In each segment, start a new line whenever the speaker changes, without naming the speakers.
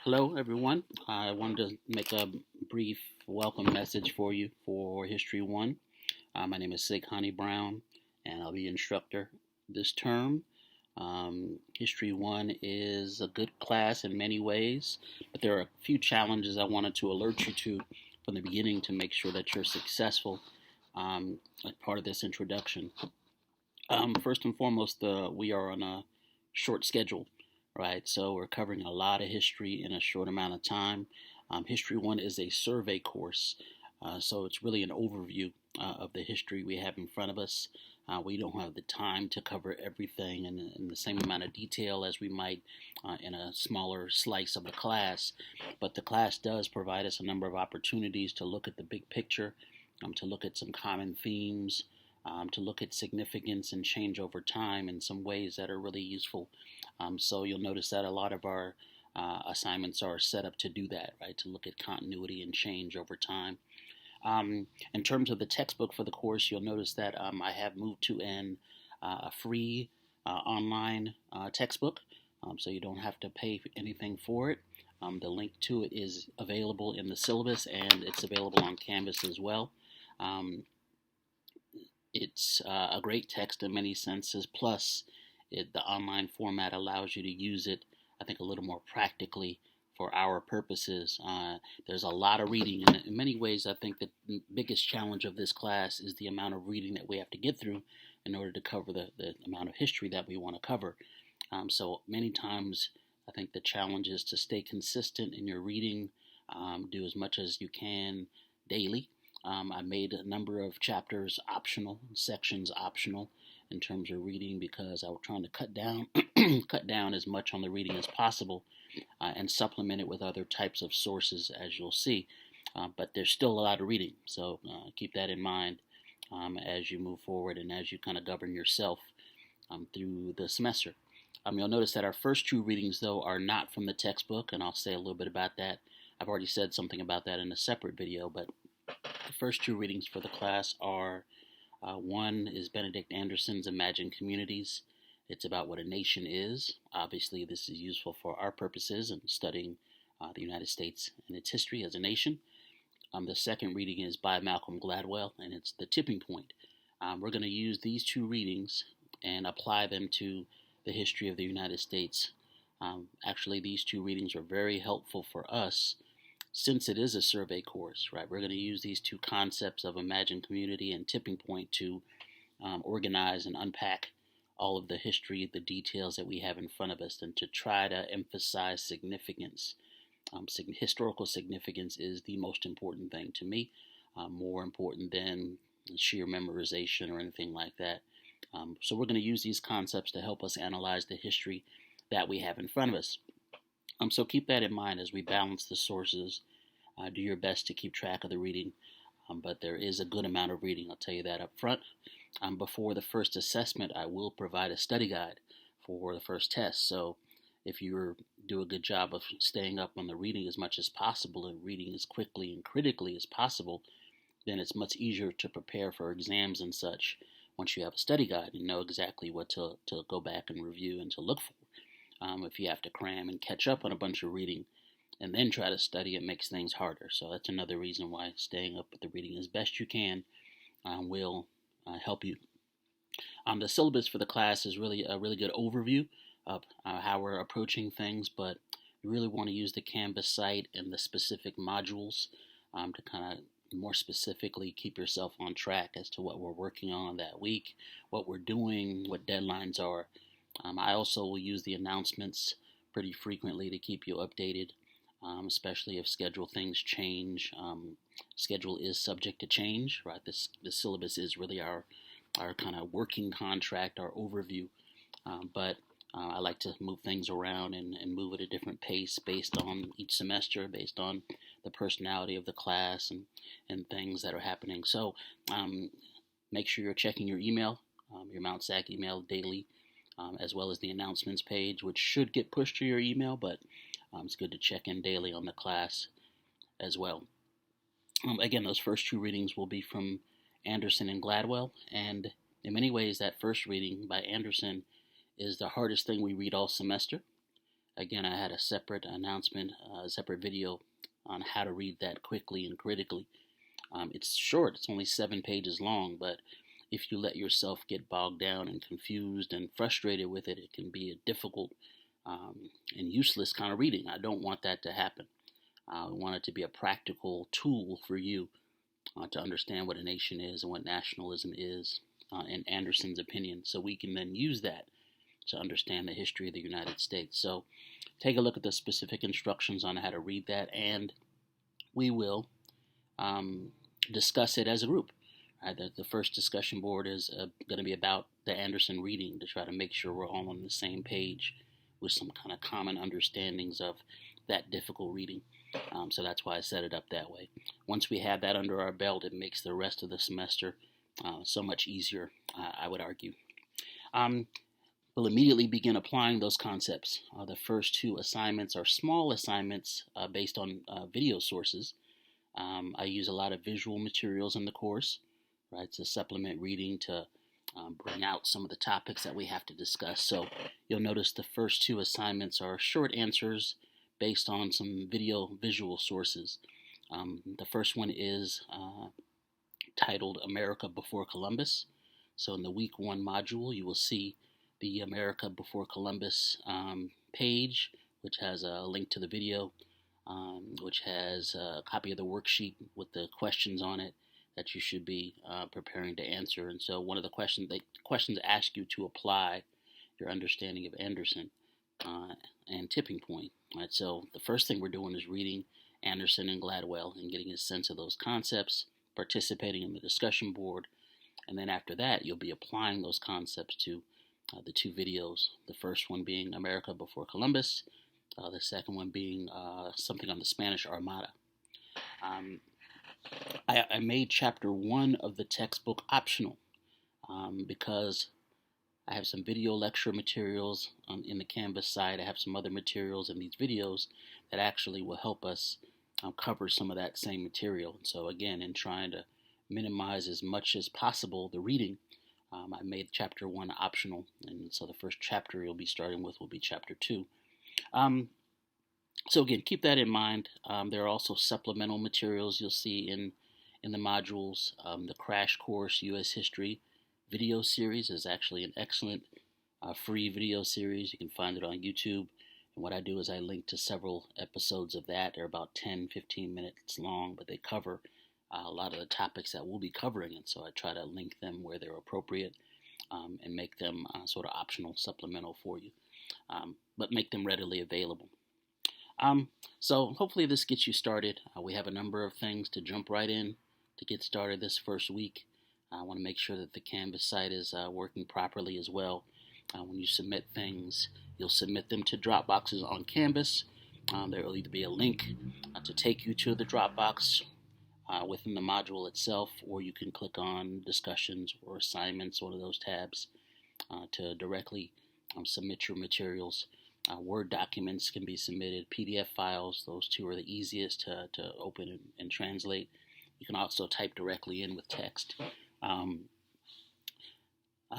Hello, everyone. I wanted to make a brief welcome message for you for History 1. My name is Honey Brown, and I'll be your instructor this term. History 1 is a good class in many ways, but there are a few challenges I wanted to alert you to from the beginning to make sure that you're successful as part of this introduction. First and foremost, we are on a short schedule, right? So we're covering a lot of history in a short amount of time. History 1 is a survey course, so it's really an overview of the history we have in front of us. We don't have the time to cover everything in the same amount of detail as we might in a smaller slice of the class, but the class does provide us a number of opportunities to look at the big picture, to look at some common themes, to look at significance and change over time in some ways that are really useful. So you'll notice that a lot of our assignments are set up to do that, right? To look at continuity and change over time. In terms of the textbook for the course, you'll notice that I have moved to a free online textbook, so you don't have to pay anything for it. The link to it is available in the syllabus, and it's available on Canvas as well. It's a great text in many senses, plus the online format allows you to use it, I think, a little more practically for our purposes. There's a lot of reading, and in many ways I think that the biggest challenge of this class is the amount of reading that we have to get through in order to cover the amount of history that we want to cover. So many times I think the challenge is to stay consistent in your reading, do as much as you can daily. I made a number of chapters optional, sections optional in terms of reading, because I was trying to cut down as much on the reading as possible and supplement it with other types of sources, as you'll see. But there's still a lot of reading, so keep that in mind as you move forward and as you kind of govern yourself through the semester. You'll notice that our first two readings, though, are not from the textbook, and I'll say a little bit about that. I've already said something about that in a separate video, but the first two readings for the class are one is Benedict Anderson's Imagined Communities. It's about what a nation is. Obviously, this is useful for our purposes in studying the United States and its history as a nation. The second reading is by Malcolm Gladwell, and it's The Tipping Point. We're going to use these two readings and apply them to the history of the United States. Actually, these two readings are very helpful for us since it is a survey course, right? We're going to use these two concepts of imagined community and tipping point to organize and unpack all of the history, the details that we have in front of us, and to try to emphasize significance. Historical significance is the most important thing to me, more important than sheer memorization or anything like that. So we're going to use these concepts to help us analyze the history that we have in front of us. So keep that in mind as we balance the sources. Do your best to keep track of the reading, but there is a good amount of reading, I'll tell you that up front. Before the first assessment, I will provide a study guide for the first test. So if you do a good job of staying up on the reading as much as possible and reading as quickly and critically as possible, then it's much easier to prepare for exams and such once you have a study guide and know exactly what to go back and review and to look for. If you have to cram and catch up on a bunch of reading and then try to study, it makes things harder. So that's another reason why staying up with the reading as best you can will help you. The syllabus for the class is really a really good overview of how we're approaching things, but you really want to use the Canvas site and the specific modules to kind of more specifically keep yourself on track as to what we're working on that week, what we're doing, what deadlines are. I also will use the announcements pretty frequently to keep you updated, especially if schedule things change. Schedule is subject to change, right? The syllabus is really our kind of working contract, our overview, but I like to move things around and move at a different pace based on each semester, based on the personality of the class and things that are happening. So make sure you're checking your email, your Mount SAC email daily, as well as the announcements page, which should get pushed to your email, but it's good to check in daily on the class as well. Again, those first two readings will be from Anderson and Gladwell, and in many ways that first reading by Anderson is the hardest thing we read all semester. Again, I had a separate announcement, a separate video on how to read that quickly and critically. It's short, it's only 7 pages long, but if you let yourself get bogged down and confused and frustrated with it, it can be a difficult and useless kind of reading. I don't want that to happen. I want it to be a practical tool for you to understand what a nation is and what nationalism is, in Anderson's opinion, so we can then use that to understand the history of the United States. So take a look at the specific instructions on how to read that, and we will discuss it as a group. The first discussion board is going to be about the Anderson reading to try to make sure we're all on the same page with some kind of common understandings of that difficult reading. So that's why I set it up that way. Once we have that under our belt, it makes the rest of the semester so much easier, I would argue. We'll immediately begin applying those concepts. The first 2 assignments are small assignments based on video sources. I use a lot of visual materials in the course, right, to supplement reading, to bring out some of the topics that we have to discuss. So you'll notice the first 2 assignments are short answers based on some visual sources. The first one is titled America Before Columbus. So in the week 1 module, you will see the America Before Columbus page, which has a link to the video, which has a copy of the worksheet with the questions on it that you should be preparing to answer. And so one of the questions ask you to apply your understanding of Anderson and Tipping Point. Right? So the first thing we're doing is reading Anderson and Gladwell and getting a sense of those concepts, participating in the discussion board, and then after that you'll be applying those concepts to the 2 videos. The first one being America Before Columbus, the second one being something on the Spanish Armada. I made chapter 1 of the textbook optional because I have some video lecture materials in the Canvas side. I have some other materials in these videos that actually will help us cover some of that same material. So again, in trying to minimize as much as possible the reading, I made chapter 1 optional, and so the first chapter you'll be starting with will be chapter 2. So again, keep that in mind. There are also supplemental materials you'll see in the modules. The Crash Course U.S. History video series is actually an excellent free video series. You can find it on YouTube. And what I do is I link to several episodes of that. They're about 10-15 minutes long, but they cover a lot of the topics that we'll be covering. And so I try to link them where they're appropriate and make them sort of optional, supplemental for you, but make them readily available. So hopefully this gets you started. We have a number of things to jump right in to get started this first week. I want to make sure that the Canvas site is working properly as well. When you submit things, you'll submit them to Dropboxes on Canvas. There will either be a link to take you to the Dropbox within the module itself, or you can click on discussions or assignments, one of those tabs, to directly submit your materials. Word documents can be submitted, PDF files, those 2 are the easiest to open and translate. You can also type directly in with text.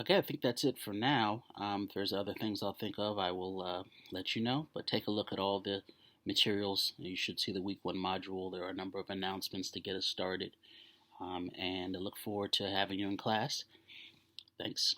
Okay, I think that's it for now. If there's other things I'll think of, I will let you know. But take a look at all the materials. You should see the week 1 module. There are a number of announcements to get us started. And I look forward to having you in class. Thanks.